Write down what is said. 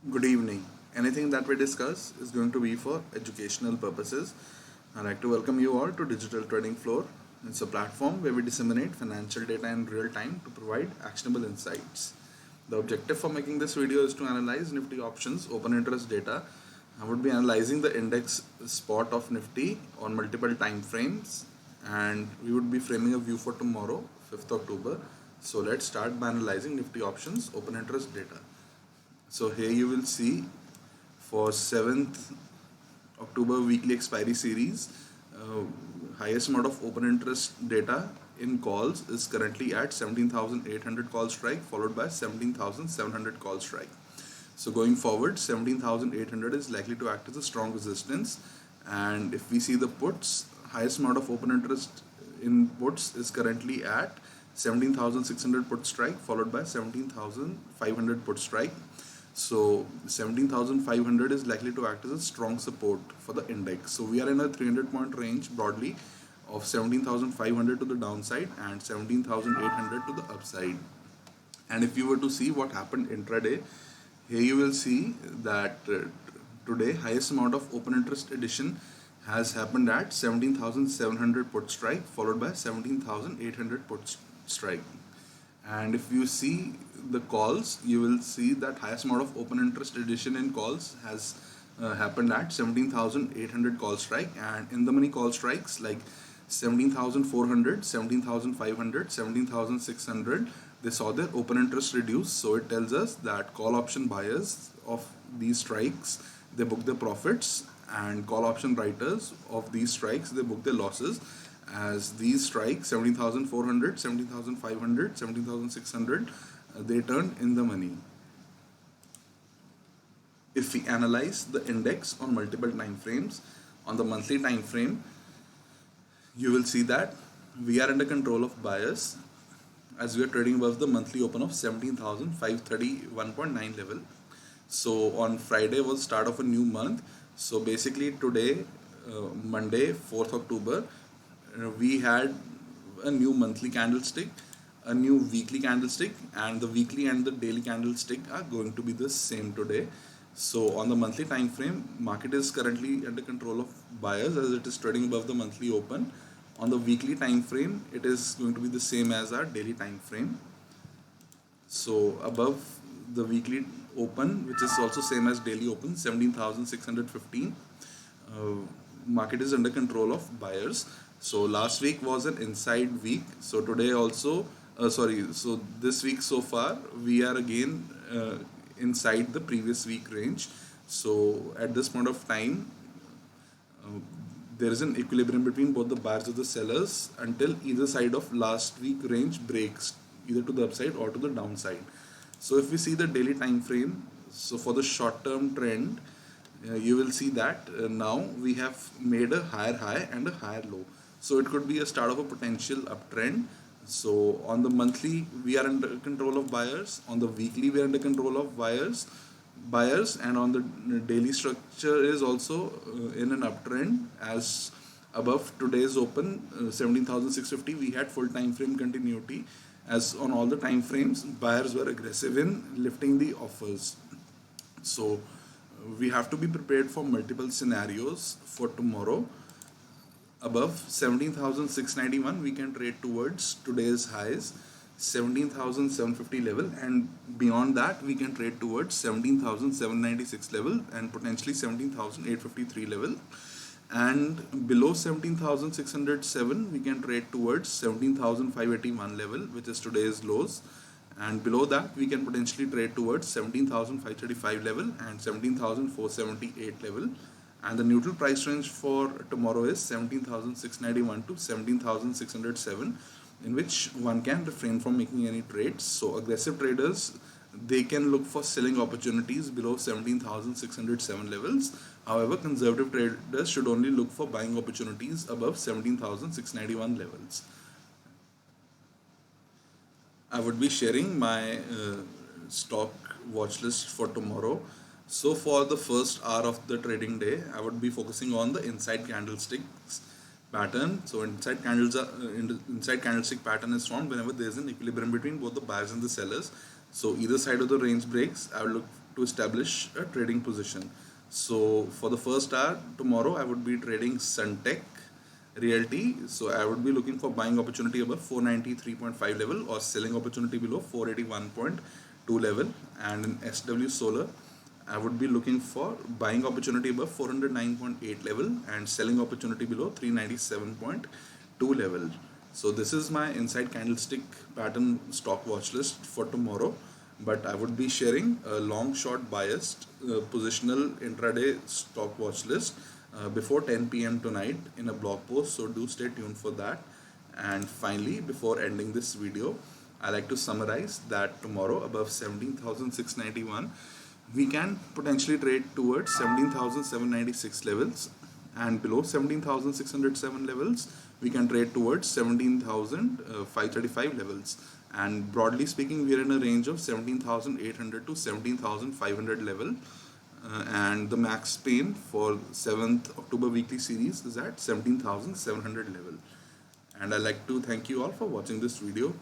Good evening. Anything that we discuss is going to be for educational purposes. I'd like to welcome you all to Digital Trading Floor. It's a platform where we disseminate financial data in real time to provide actionable insights. The objective for making this video is to analyze Nifty options open interest data. I would be analyzing the index spot of Nifty on multiple time frames, and we would be framing a view for tomorrow, 5th October. So let's start by analyzing Nifty options open interest data. So here you will see for 7th October weekly expiry series, highest amount of open interest data in calls is currently at 17,800 call strike, followed by 17,700 call strike. So going forward, 17,800 is likely to act as a strong resistance. And if we see the puts, highest amount of open interest in puts is currently at 17,600 put strike, followed by 17,500 put strike. So 17,500 is likely to act as a strong support for the index. So we are in a 300-point range broadly of 17,500 to the downside and 17,800 to the upside. And if you were to see what happened intraday, here you will see that today highest amount of open interest addition has happened at 17,700 put strike, followed by 17,800 put strike. And if you see the calls, you will see that highest amount of open interest addition in calls has happened at 17,800 call strike, and in the money call strikes like 17,400, 17,500, 17,600, they saw their open interest reduce. So it tells us that call option buyers of these strikes, they book their profits, and call option writers of these strikes, they book their losses, as these strikes 17,400, 17,500, 17,600, they turned in the money. If we analyze the index on multiple time frames, on the monthly time frame, you will see that we are under control of buyers as we are trading above the monthly open of 17,531.9 level. So on Friday was start of a new month. So basically today, Monday, 4th October, we had a new monthly candlestick, a new weekly candlestick, and the weekly and the daily candlestick are going to be the same today. So on the monthly time frame, market is currently under control of buyers as it is trading above the monthly open. On the weekly time frame, it is going to be the same as our daily time frame. So above the weekly open, which is also same as daily open, 17,615, market is under control of buyers. So last week was an inside week. So today also, so this week so far, we are again inside the previous week range. So at this point of time, there is an equilibrium between both the buyers and the sellers until either side of last week range breaks, either to the upside or to the downside. So if we see the daily time frame, so for the short term trend, you will see that now we have made a higher high and a higher low. So it could be a start of a potential uptrend. So on the monthly, we are under control of buyers. On the weekly, we are under control of buyers, and on the daily structure is also in an uptrend as above today's open 17,650. We had full time frame continuity, as on all the time frames, buyers were aggressive in lifting the offers. So we have to be prepared for multiple scenarios for tomorrow. Above 17,691, we can trade towards today's highs, 17,750 level, and beyond that we can trade towards 17,796 level and potentially 17,853 level, and below 17,607 we can trade towards 17,581 level, which is today's lows, and below that we can potentially trade towards 17,535 level and 17,478 level. And the neutral price range for tomorrow is 17,691 to 17,607, in which one can refrain from making any trades. So aggressive traders, they can look for selling opportunities below 17,607 levels. However, conservative traders should only look for buying opportunities above 17,691 levels. I would be sharing my stock watch list for tomorrow. So for the first hour of the trading day, I would be focusing on the inside candlesticks pattern. So inside candlestick pattern is formed whenever there is an equilibrium between both the buyers and the sellers. So either side of the range breaks, I will look to establish a trading position. So for the first hour tomorrow, I would be trading Suntech Realty. So I would be looking for buying opportunity above 493.5 level or selling opportunity below 481.2 level. And in SW Solar, I would be looking for buying opportunity above 409.8 level and selling opportunity below 397.2 level. So this is my inside candlestick pattern stock watch list for tomorrow. But I would be sharing a long short biased positional intraday stock watch list before 10 p.m. tonight in a blog post. So do stay tuned for that. And finally, before ending this video, I like to summarize that tomorrow above 17,691 we can potentially trade towards 17,796 levels, and below 17,607 levels we can trade towards 17,535 levels. And broadly speaking, we are in a range of 17,800 to 17,500 level, and the max pain for 7th October weekly series is at 17,700 level. And I'd like to thank you all for watching this video.